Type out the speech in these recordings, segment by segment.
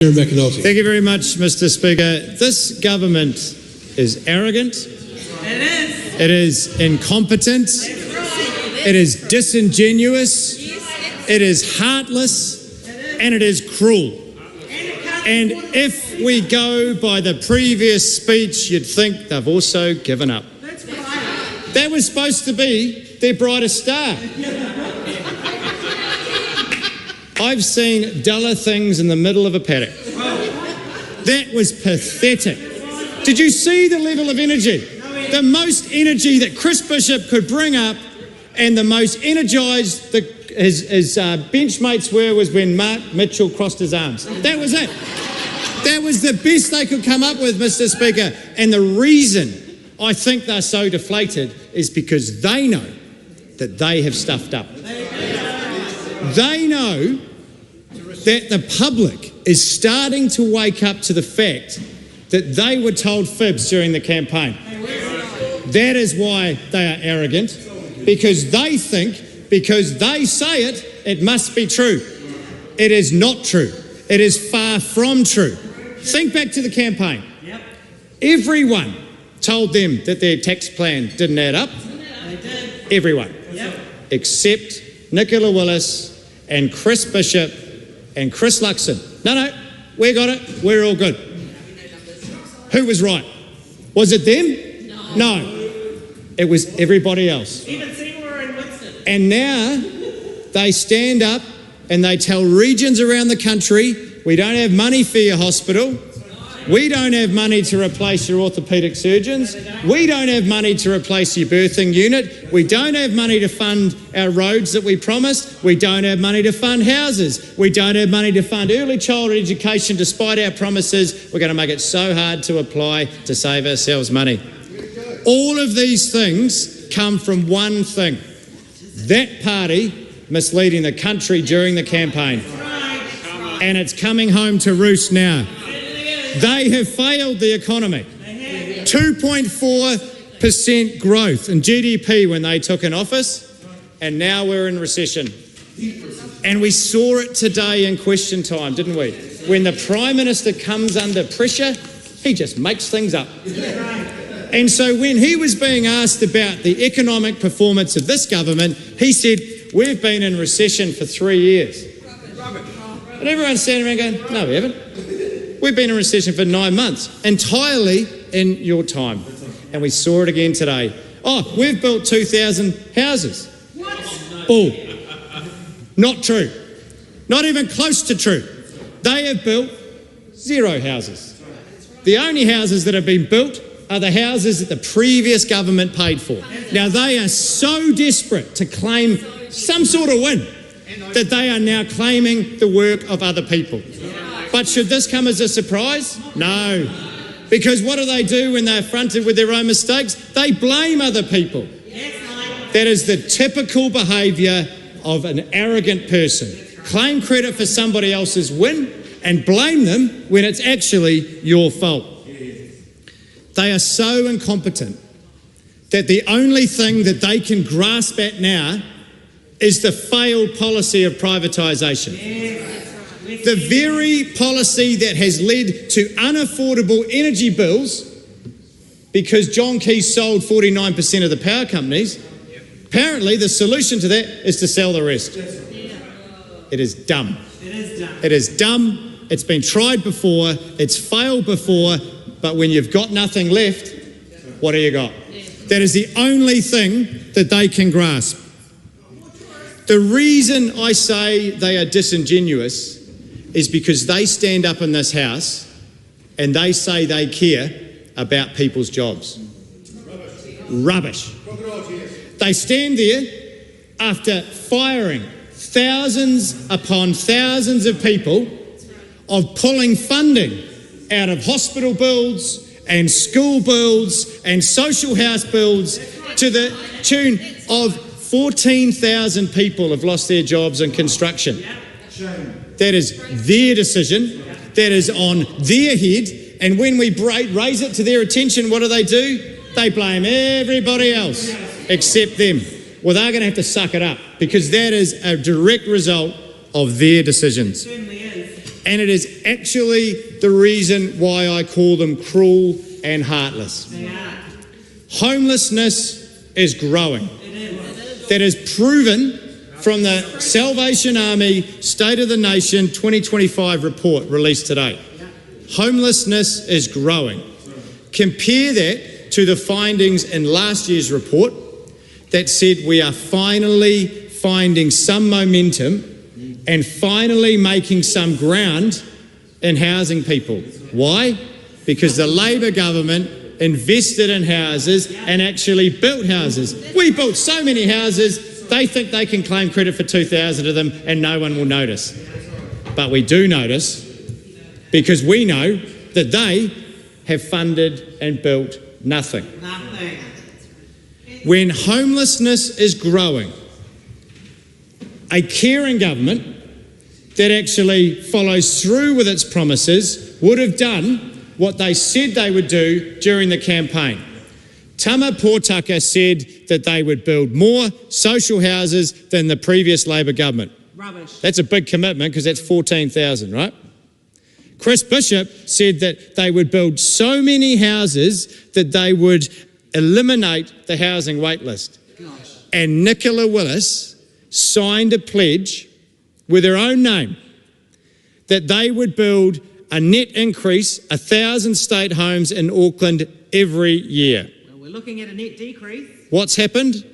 Kieran McAnulty. Thank you very much, Mr. Speaker. This government is arrogant. It is. It is incompetent. It is disingenuous. It is heartless. And it is cruel. And if we go by the previous speech, you'd think they've also given up. That was supposed to be their brightest star. I've seen duller things in the middle of a paddock. That was pathetic. Did you see the level of energy? The most energy that Chris Bishop could bring up, and the most energised his benchmates were was when Mark Mitchell crossed his arms. That was it. That was the best they could come up with, Mr. Speaker. And the reason I think they're so deflated is because they know that they have stuffed up. They know that the public is starting to wake up to the fact that they were told fibs during the campaign. That is why they are arrogant, because they think because they say it, it must be true. It is not true. It is far from true. Think back to the campaign. Everyone told them that their tax plan didn't add up. Everyone. Except Nicola Willis and Chris Bishop and Chris Luxon. No, we got it. We're all good. Who was right? Was it them? No. It was everybody else. Even Seymour and Winston. And now they stand up and they tell regions around the country, we don't have money for your hospital. We don't have money to replace your orthopaedic surgeons. We don't have money to replace your birthing unit. We don't have money to fund our roads that we promised. We don't have money to fund houses. We don't have money to fund early childhood education despite our promises. We're going to make it so hard to apply to save ourselves money. All of these things come from one thing. That party misleading the country during the campaign. And it's coming home to roost now. They have failed the economy. 2.4% growth in GDP when they took in office, and now we're in recession. And we saw it today in question time, didn't we? When the Prime Minister comes under pressure, he just makes things up. And so when he was being asked about the economic performance of this government, he said, we've been in recession for 3 years. And everyone's standing around going, no, we haven't. We've been in recession for 9 months, entirely in your time. And we saw it again today. Oh, we've built 2,000 houses. Bull. Not true. Not even close to true. They have built 0 houses. The only houses that have been built are the houses that the previous government paid for. Now, they are so desperate to claim some sort of win that they are now claiming the work of other people. But should this come as a surprise? No. Because what do when they're fronted with their own mistakes? They blame other people. That is the typical behaviour of an arrogant person. Claim credit for somebody else's win and blame them when it's actually your fault. They are so incompetent that the only thing that they can grasp at now is the failed policy of privatisation. The very policy that has led to unaffordable energy bills because John Key sold 49% of the power companies. Apparently the solution to that is to sell the rest. It is dumb. It is dumb. It's been tried before. It's failed before. But when you've got nothing left, what do you got? That is the only thing that they can grasp. The reason I say they are disingenuous is because they stand up in this house and they say they care about people's jobs. Rubbish. They stand there after firing thousands upon thousands of people, of pulling funding out of hospital builds and school builds and social house builds to the tune of 14,000 people have lost their jobs in construction. That is their decision. That is on their head. And when we raise it to their attention, what do? They blame everybody else except them. Well, they're going to have to suck it up because that is a direct result of their decisions. And it is actually the reason why I call them cruel and heartless. They are. Homelessness is growing. It is. That is proven from the Salvation Army State of the Nation 2025 report released today. Homelessness is growing. Compare that to the findings in last year's report that said we are finally finding some momentum and finally making some ground in housing people. Why? Because the Labor government invested in houses and actually built houses. We built so many houses, they think they can claim credit for 2,000 of them and no one will notice. But we do notice because we know that they have funded and built nothing. Nothing. When homelessness is growing, a Kieran government that actually follows through with its promises would have done what they said they would do during the campaign. Tama Potaka said that they would build more social houses than the previous Labor government. Rubbish. That's a big commitment because that's 14,000, right? Chris Bishop said that they would build so many houses that they would eliminate the housing wait list. Gosh. And Nicola Willis signed a pledge with her own name that they would build a net increase, 1,000 state homes in Auckland every year. Well, we're looking at a net decrease. What's happened?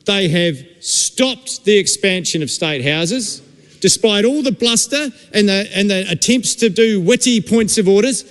They have stopped the expansion of state houses, despite all the bluster and the attempts to do witty points of orders.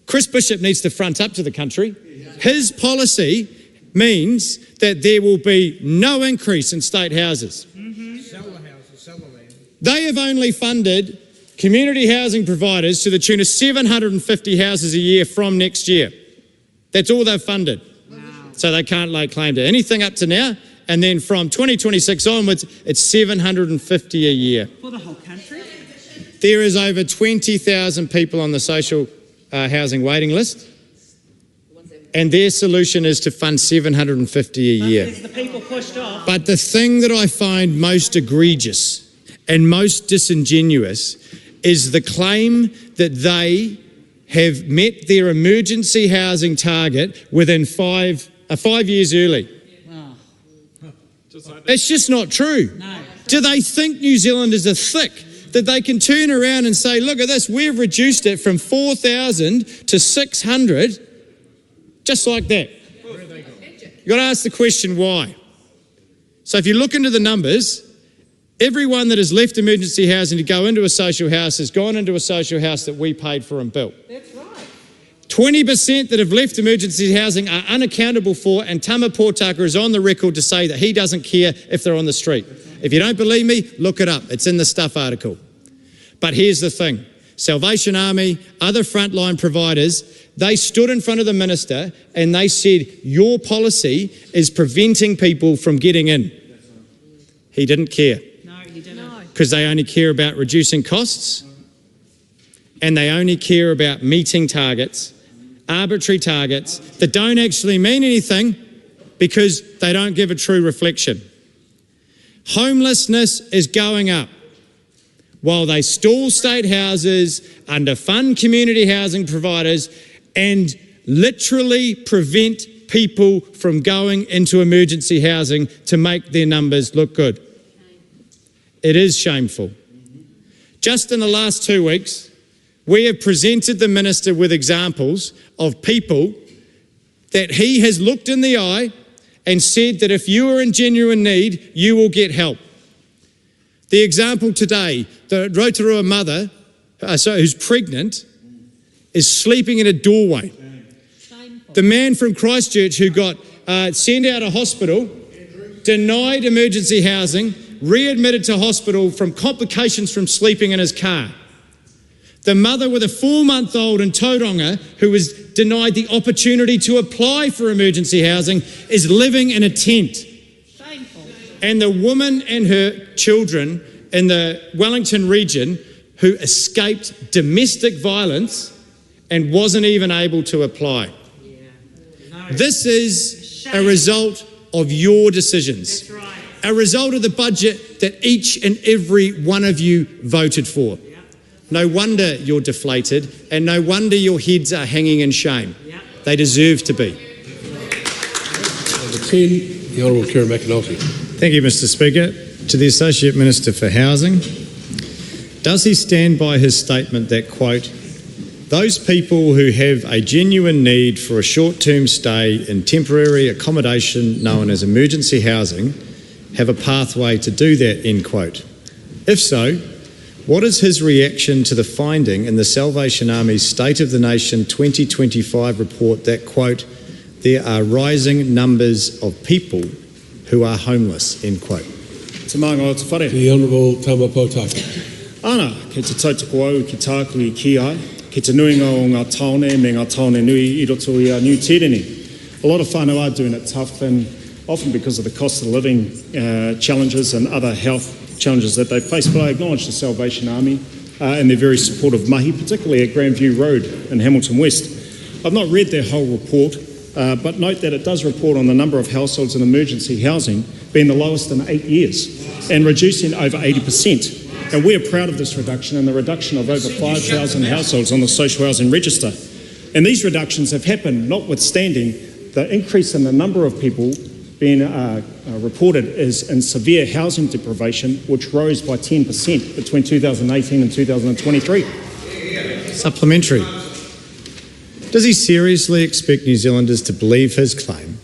Chris Bishop needs to front up to the country. His policy means that there will be no increase in state houses. Sell the houses, sell the land. They have only funded community housing providers to the tune of 750 houses a year from next year. That's all they've funded. Wow. So they can't lay claim to anything up to now. And then from 2026 onwards, it's 750 a year. For the whole country? There is over 20,000 people on the social housing waiting list. And their solution is to fund 750 a year. Is the people pushed off? But the thing that I find most egregious and most disingenuous is the claim that they have met their emergency housing target within 5 years early. Wow. It's just not true. No. Do they think New Zealanders are thick that they can turn around and say, look at this, we've reduced it from 4,000 to 600, just like that? You've got to ask the question why. So if you look into the numbers, everyone that has left emergency housing to go into a social house has gone into a social house that we paid for and built. That's right. 20% that have left emergency housing are unaccountable for, and Tama Potaka is on the record to say that he doesn't care if they're on the street. If you don't believe me, look it up. It's in the Stuff article. But here's the thing. Salvation Army, other frontline providers, they stood in front of the minister and they said, your policy is preventing people from getting in. He didn't care. No, you didn't. Because they only care about reducing costs and they only care about meeting targets, arbitrary targets that don't actually mean anything because they don't give a true reflection. Homelessness is going up while they stall state houses, underfund community housing providers and literally prevent people from going into emergency housing to make their numbers look good. It is shameful. Just in the last 2 weeks, we have presented the minister with examples of people that he has looked in the eye and said that if you are in genuine need, you will get help. The example today, the Aotearoa mother, who's pregnant, is sleeping in a doorway. Shameful. The man from Christchurch who got sent out of hospital, denied emergency housing, readmitted to hospital from complications from sleeping in his car. The mother with a 4-month-old in Tauranga who was denied the opportunity to apply for emergency housing is living in a tent. Shameful. And the woman and her children in the Wellington region who escaped domestic violence and wasn't even able to apply. Yeah. No. This is a result of your decisions. That's right. A result of the budget that each and every one of you voted for. Yeah. No wonder you're deflated, and no wonder your heads are hanging in shame. Yeah. They deserve to be. Number 10, the Honourable Kieran McAnulty. Thank you, Mr. Speaker. To the Associate Minister for Housing, does he stand by his statement that, quote, those people who have a genuine need for a short-term stay in temporary accommodation known as emergency housing have a pathway to do that, end quote? If so, what is his reaction to the finding in the Salvation Army's State of the Nation 2025 report that, quote, there are rising numbers of people who are homeless, end quote? Te maanga o te whare. The Honourable Tama Potaka. Ana, kei te tautoko au ki tāku I ki ai, ki te nuinga o ngā taone me ngā taone nui I roto I a New Zealand. A lot of whānau are doing it tough, and often because of the cost of living challenges and other health challenges that they face. But I acknowledge the Salvation Army and their very supportive mahi, particularly at Grandview Road in Hamilton West. I've not read their whole report, but note that it does report on the number of households in emergency housing being the lowest in 8 years and reducing over 80%. And we are proud of this reduction and the reduction of over 5,000 households on the social housing register. And these reductions have happened notwithstanding the increase in the number of people being reported as in severe housing deprivation, which rose by 10% between 2018 and 2023. Supplementary. Does he seriously expect New Zealanders to believe his claim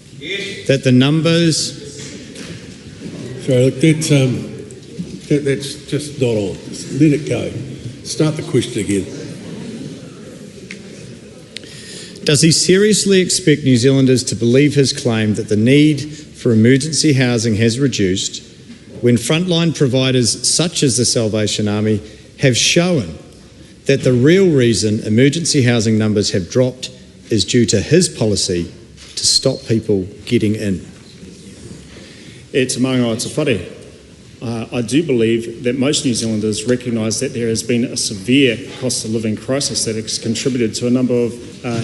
that the numbers... Sorry, look, that's just not on. Just let it go. Start the question again. Does he seriously expect New Zealanders to believe his claim that the need for emergency housing has reduced when frontline providers such as the Salvation Army have shown that the real reason emergency housing numbers have dropped is due to his policy to stop people getting in? E te maanga o te whare. I do believe that most New Zealanders recognise that there has been a severe cost of living crisis that has contributed to a number of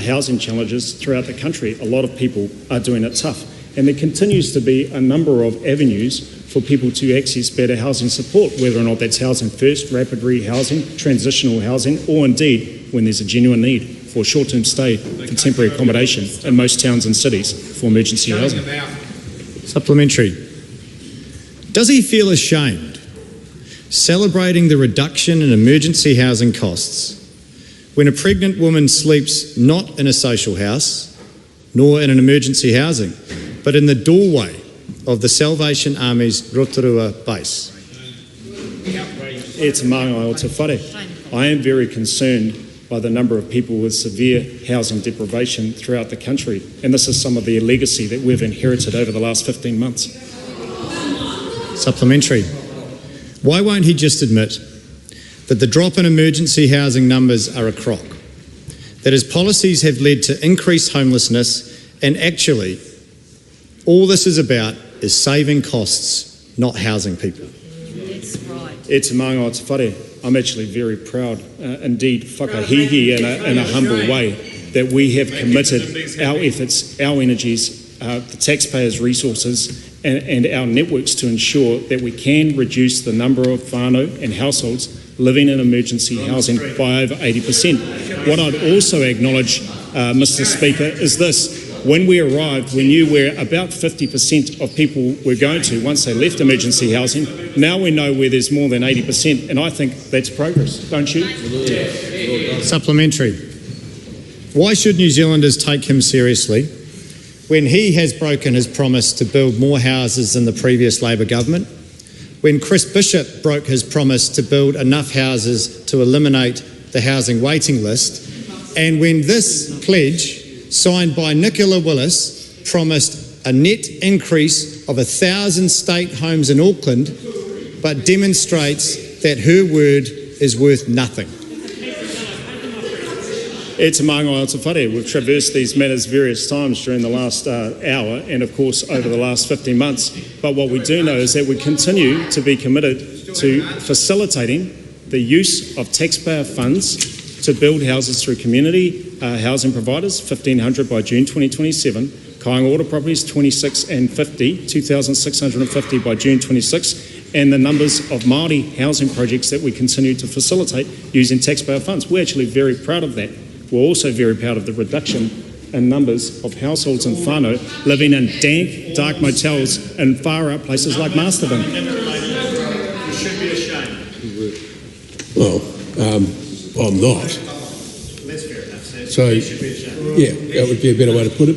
housing challenges throughout the country. A lot of people are doing it tough, and there continues to be a number of avenues for people to access better housing support, whether or not that's housing first, rapid rehousing, transitional housing, or indeed when there's a genuine need for short-term stay for temporary accommodation in most towns and cities for emergency housing. Supplementary. Does he feel ashamed celebrating the reduction in emergency housing costs when a pregnant woman sleeps not in a social house nor in an emergency housing, but in the doorway of the Salvation Army's Rotorua base? E te maanga o te whare. I am very concerned by the number of people with severe housing deprivation throughout the country, and this is some of the legacy that we've inherited over the last 15 months. Supplementary. Why won't he just admit that the drop in emergency housing numbers are a crock, that his policies have led to increased homelessness, and actually all this is about is saving costs, not housing people? That's right. E te maanga o te whare. I'm actually very proud, indeed whakahihi in a humble way, that we have committed our efforts, our energies, the taxpayers' resources and our networks to ensure that we can reduce the number of whānau and households living in emergency housing by over 80%. What I'd also acknowledge, Mr. Speaker, is this. When we arrived, we knew where about 50% of people were going to once they left emergency housing. Now we know where there's more than 80%, and I think that's progress, don't you? Supplementary. Why should New Zealanders take him seriously when he has broken his promise to build more houses than the previous Labor government, when Chris Bishop broke his promise to build enough houses to eliminate the housing waiting list, and when this pledge, signed by Nicola Willis, promised a net increase of 1,000 state homes in Auckland, but demonstrates that her word is worth nothing? E te maanga o te whare. We've traversed these matters various times during the last hour and, of course, over the last 15 months. But what we do know is that we continue to be committed to facilitating the use of taxpayer funds to build houses through community housing providers, 1,500 by June 2027, Kāinga Order properties, 2,650 by June 26, and the numbers of Māori housing projects that we continue to facilitate using taxpayer funds. We're actually very proud of that. We're also very proud of the reduction in numbers of households in whānau living in dank, dark motels in far out places like Masterton. You should be ashamed. Well, I'm not. That's fair enough. So, You should be ashamed. yeah, that would be a better way to put it.